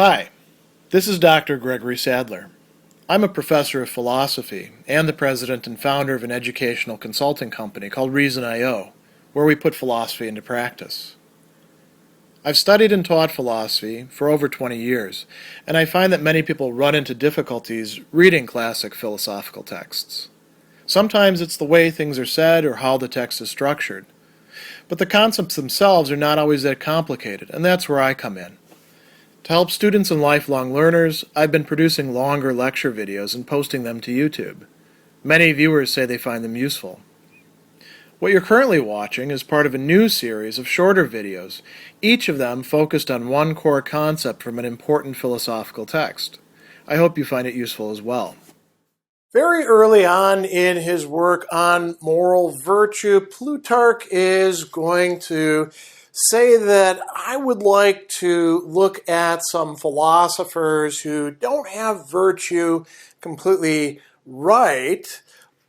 Hi, this is Dr. Gregory Sadler. I'm a professor of philosophy and the president and founder of an educational consulting company called Reason.io, where we put philosophy into practice. I've studied and taught philosophy for over 20 years, and I find that many people run into difficulties reading classic philosophical texts. Sometimes it's the way things are said or how the text is structured. But the concepts themselves are not always that complicated, and that's where I come in. To help students and lifelong learners, I've been producing longer lecture videos and posting them to YouTube. Many viewers say they find them useful. What you're currently watching is part of a new series of shorter videos, each of them focused on one core concept from an important philosophical text. I hope you find it useful as well. Very early on in his work on moral virtue, Plutarch is going to say that I would like to look at some philosophers who don't have virtue completely right,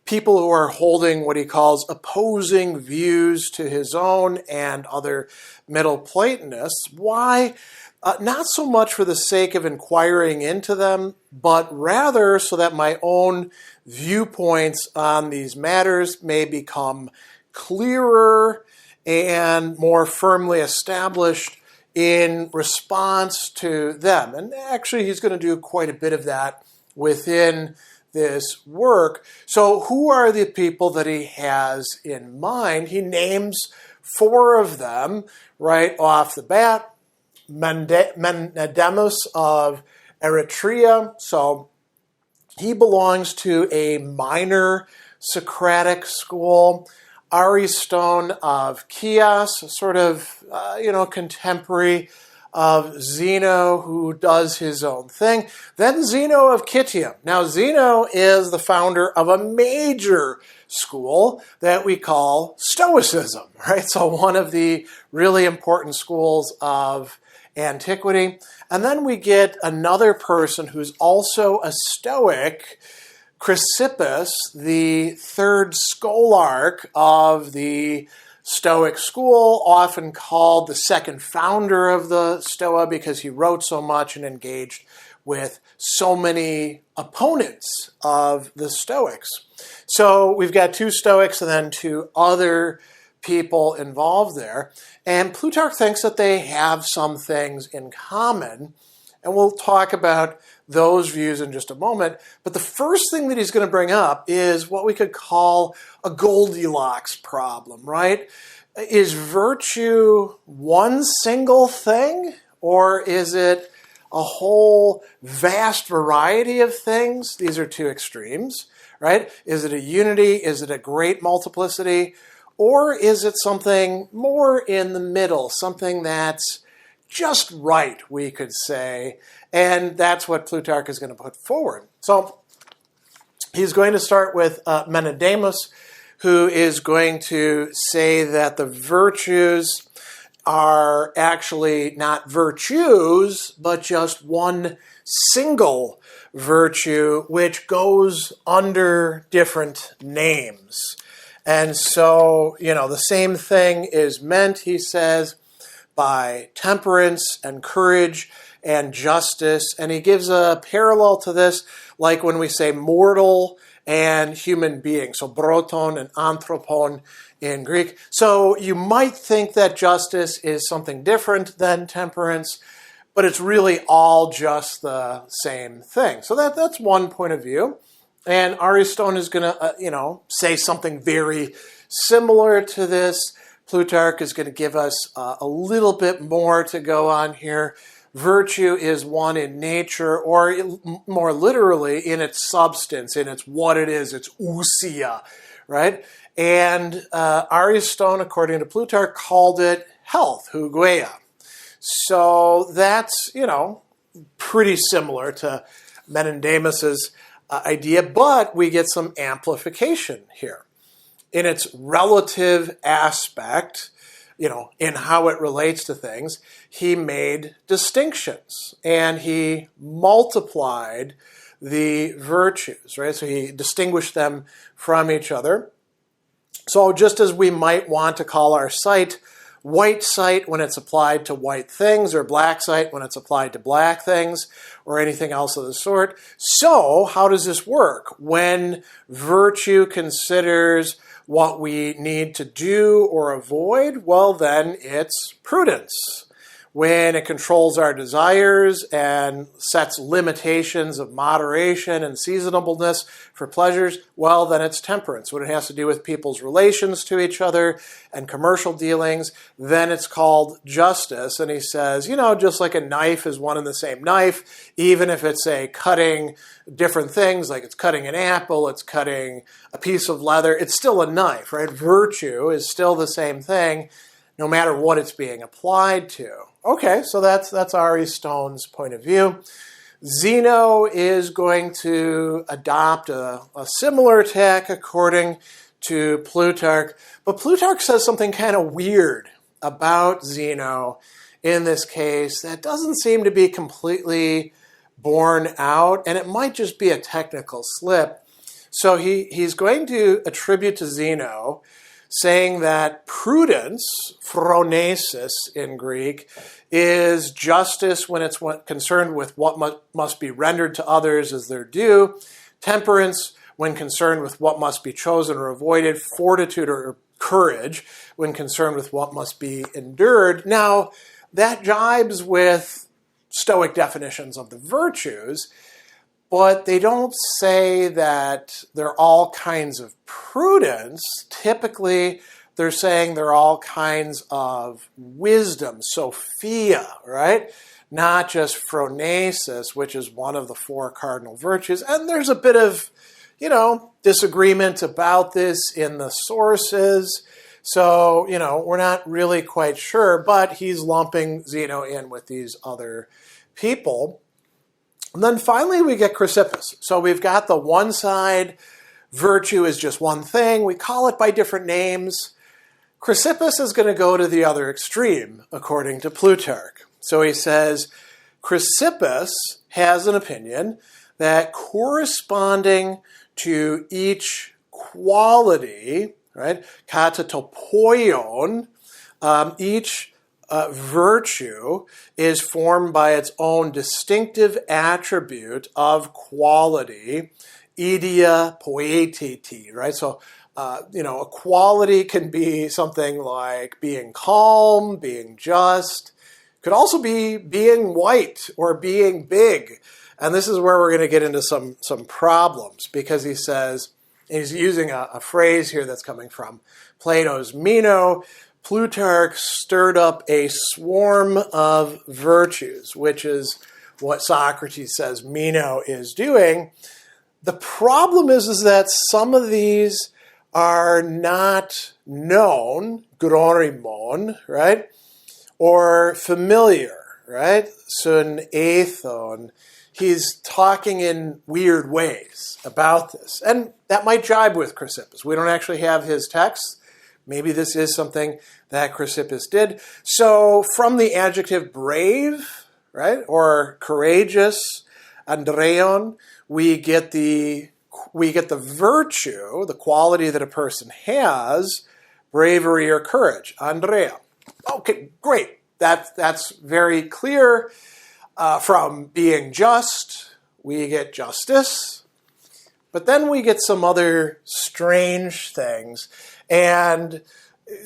people who are holding what he calls opposing views to his own and other middle-Platonists. Why? Not so much for the sake of inquiring into them, but rather so that my own viewpoints on these matters may become clearer and more firmly established in response to them. And actually, he's going to do quite a bit of that within this work. So who are the people that he has in mind? He names four of them right off the bat. Menedemus of Eritrea. So he belongs to a minor Socratic school. Ariston of Chios, sort of, contemporary of Zeno, who does his own thing. Then Zeno of Citium. Now, Zeno is the founder of a major school that we call Stoicism, right? So one of the really important schools of antiquity. And then we get another person who's also a Stoic, Chysippus, the third scholarch of the Stoic school, often called the second founder of the Stoa because he wrote so much and engaged with so many opponents of the Stoics. So we've got two Stoics and then two other people involved there. And Plutarch thinks that they have some things in common. And we'll talk about those views in just a moment. But the first thing that he's going to bring up is what we could call a Goldilocks problem, right? Is virtue one single thing, or is it a whole vast variety of things? These are two extremes, right? Is it a unity? Is it a great multiplicity? Or is it something more in the middle, something that's just right, we could say, and that's what Plutarch is going to put forward. So he's going to start with Menedemus, who is going to say that the virtues are actually not virtues, but just one single virtue, which goes under different names. And so, the same thing is meant, he says, by temperance and courage and justice. And he gives a parallel to this, like when we say mortal and human being. So proton and anthropon in Greek. So you might think that justice is something different than temperance, but it's really all just the same thing. So that's one point of view. And Ariston is going to, say something very similar to this. Plutarch is going to give us a little bit more to go on here. Virtue is one in nature, or more literally, in its substance, in its what it is, its ousia, right? And Ariston, according to Plutarch, called it health, hugeia. So that's, pretty similar to Menedemus's idea, but we get some amplification here. In its relative aspect, in how it relates to things, he made distinctions and he multiplied the virtues, right? So he distinguished them from each other. So just as we might want to call our sight white sight when it's applied to white things, or black sight when it's applied to black things, or anything else of the sort. So how does this work? When virtue considers what we need to do or avoid, well, then it's prudence. When it controls our desires and sets limitations of moderation and seasonableness for pleasures, well, then it's temperance. When it has to do with people's relations to each other and commercial dealings, then it's called justice. And he says, just like a knife is one and the same knife, even if it's cutting different things, like it's cutting an apple, it's cutting a piece of leather, it's still a knife, right? Virtue is still the same thing, no matter what it's being applied to. Okay, so that's Ariston's point of view. Zeno is going to adopt a similar tack according to Plutarch, but Plutarch says something kind of weird about Zeno in this case that doesn't seem to be completely borne out, and it might just be a technical slip. So he's going to attribute to Zeno saying that prudence, phronesis in Greek, is justice when it's concerned with what must be rendered to others as their due, temperance when concerned with what must be chosen or avoided, fortitude or courage when concerned with what must be endured. Now, that jibes with Stoic definitions of the virtues, but they don't say that they're all kinds of prudence. Typically, they're saying they're all kinds of wisdom, Sophia, right? Not just phronesis, which is one of the four cardinal virtues. And there's a bit of, disagreement about this in the sources. So, we're not really quite sure, but he's lumping Zeno in with these other people. And then finally we get Chysippus. So we've got the one side, virtue is just one thing. We call it by different names. Chysippus is going to go to the other extreme, according to Plutarch. So he says, Chysippus has an opinion that corresponding to each quality, right, katatopoion, each virtue is formed by its own distinctive attribute of quality, idea poietiti, right? So, a quality can be something like being calm, being just, could also be being white or being big. And this is where we're going to get into some problems, because he says, he's using a phrase here that's coming from Plato's Meno. Plutarch stirred up a swarm of virtues, which is what Socrates says Meno is doing. The problem is that some of these are not known, grorimon, right? Or familiar, right? Sun ethon. He's talking in weird ways about this. And that might jibe with Chysippus. We don't actually have his text. Maybe this is something that Chysippus did. So from the adjective brave, right, or courageous, andreon, we get the virtue, the quality that a person has, bravery or courage, andrea. Okay, great. That's very clear. From being just, we get justice. But then we get some other strange things. And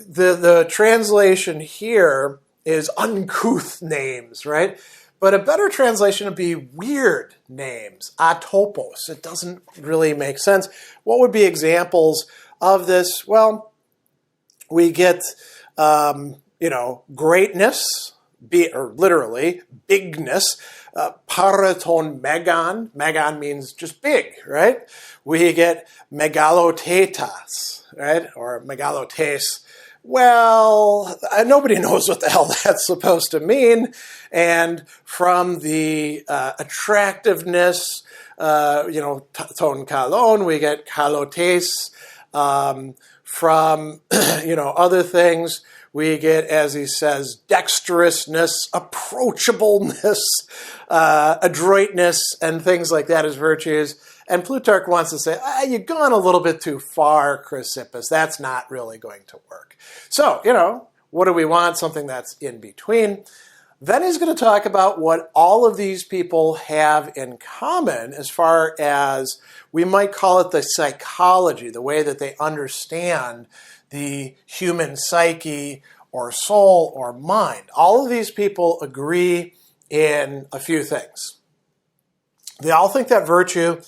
the translation here is uncouth names, right? But a better translation would be weird names, atopos. It doesn't really make sense. What would be examples of this? Well, we get, greatness, or literally bigness. Paraton megan. Megan means just big, right? We get megalotetas, right? Or megalotes. Well, nobody knows what the hell that's supposed to mean. And from the attractiveness, ton kalon, we get kalotes. From, other things, we get, as he says, dexterousness, approachableness, adroitness, and things like that as virtues. And Plutarch wants to say, you've gone a little bit too far, Chysippus. That's not really going to work. So, What do we want? Something that's in between. Then he's going to talk about what all of these people have in common as far as we might call it the psychology, the way that they understand the human psyche or soul or mind. All of these people agree in a few things. They all think that virtue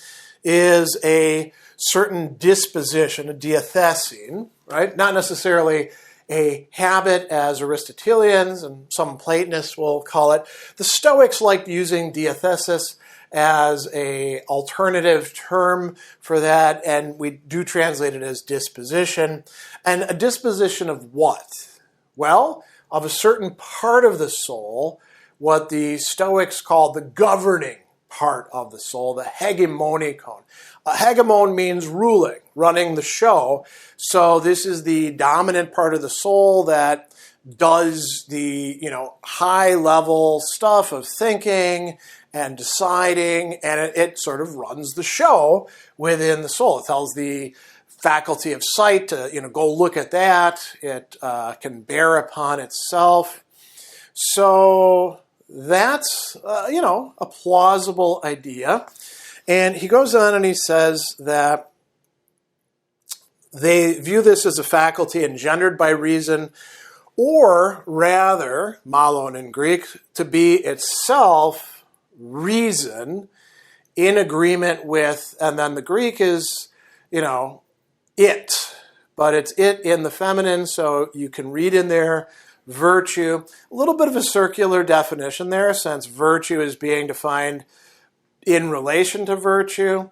is a certain disposition, a diathesin, right? Not necessarily a habit as Aristotelians and some Platonists will call it. The Stoics liked using diathesis as an alternative term for that, and we do translate it as disposition. And a disposition of what? Well, of a certain part of the soul, what the Stoics called the governing part of the soul, the hegemonikon. A hegemon means ruling, running the show. So this is the dominant part of the soul that does the, high level stuff of thinking and deciding, and it sort of runs the show within the soul. It tells the faculty of sight to, go look at that. It can bear upon itself. So that's, a plausible idea. And he goes on and he says that they view this as a faculty engendered by reason, or rather, malon in Greek, to be itself reason in agreement with, and then the Greek is, it. But it's it in the feminine, so you can read in there virtue. A little bit of a circular definition there, since virtue is being defined in relation to virtue,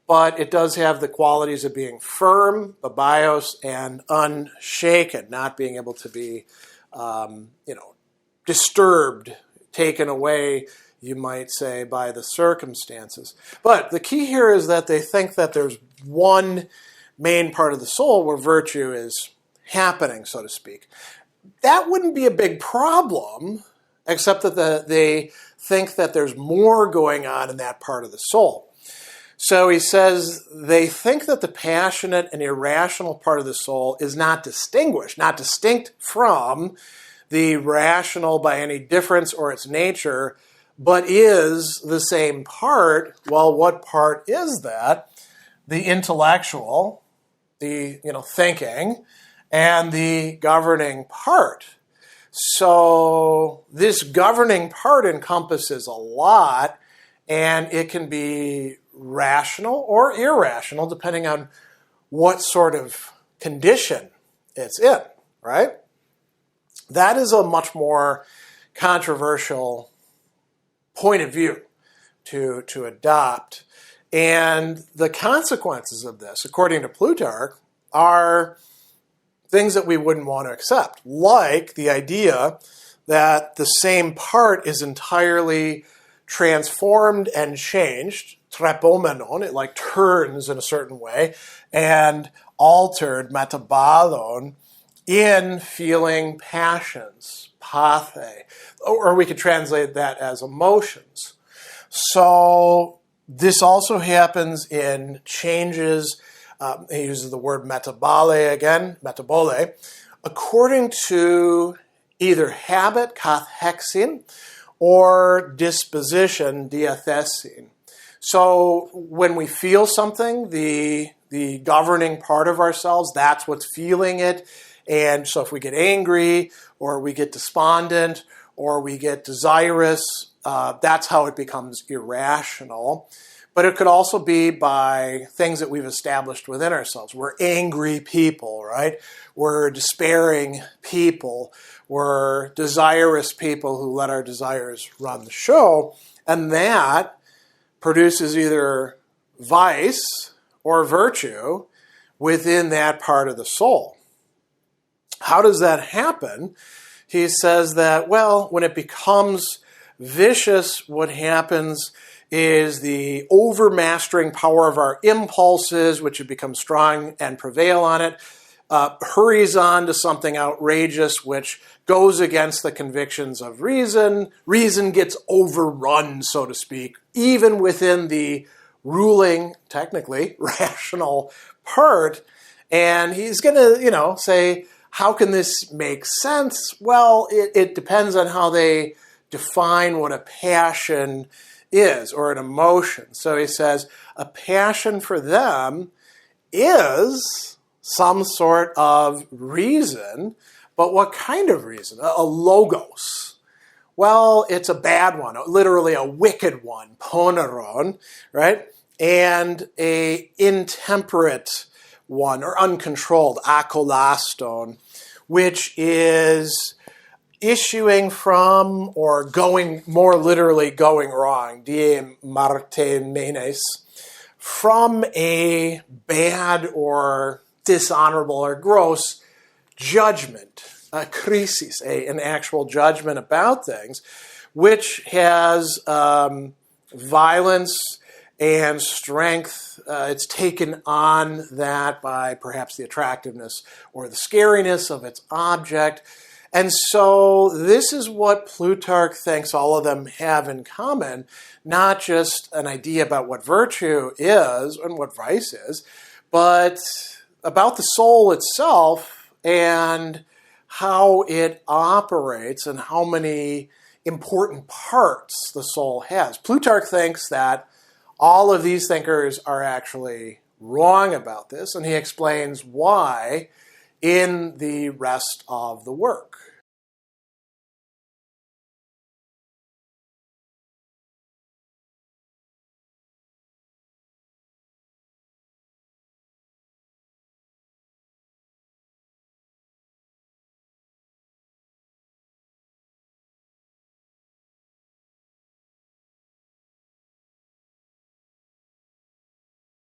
but it does have the qualities of being firm, babios, and unshaken, not being able to be, disturbed, taken away, you might say, by the circumstances. But the key here is that they think that there's one main part of the soul where virtue is happening, so to speak. That wouldn't be a big problem, except that they think that there's more going on in that part of the soul. So he says they think that the passionate and irrational part of the soul is not distinct from the rational by any difference or its nature, but is the same part. Well, what part is that? The intellectual, the thinking, and the governing part. So this governing part encompasses a lot, and it can be rational or irrational depending on what sort of condition it's in, right? That is a much more controversial point of view to adopt. And the consequences of this, according to Plutarch, are things that we wouldn't want to accept, like the idea that the same part is entirely transformed and changed, trepomenon, it like turns in a certain way, and altered, metabalon, in feeling passions, pathe, or we could translate that as emotions. So this also happens in changes. He uses the word metabole again, metabole, according to either habit, kathexin, or disposition, diathesin. So when we feel something, the governing part of ourselves, that's what's feeling it. And so if we get angry, or we get despondent, or we get desirous, that's how it becomes irrational. But it could also be by things that we've established within ourselves. We're angry people, right? We're despairing people. We're desirous people who let our desires run the show. And that produces either vice or virtue within that part of the soul. How does that happen? He says that, well, when it becomes vicious, what happens is the overmastering power of our impulses, which have become strong and prevail on it, hurries on to something outrageous, which goes against the convictions of reason. Reason gets overrun, so to speak, even within the ruling, technically, rational part. And he's going to, say, How can this make sense? Well, it depends on how they define what a passion is, or an emotion. So he says a passion for them is some sort of reason, but what kind of reason? A logos. Well, it's a bad one, literally a wicked one, poneron, right? And a intemperate one, or uncontrolled, akolaston, which is issuing from, or going, more literally going wrong, die martemenes, from a bad or dishonorable or gross judgment, a krisis, an actual judgment about things, which has violence and strength. It's taken on that by perhaps the attractiveness or the scariness of its object. And so this is what Plutarch thinks all of them have in common, not just an idea about what virtue is and what vice is, but about the soul itself and how it operates and how many important parts the soul has. Plutarch thinks that all of these thinkers are actually wrong about this, and he explains why in the rest of the work.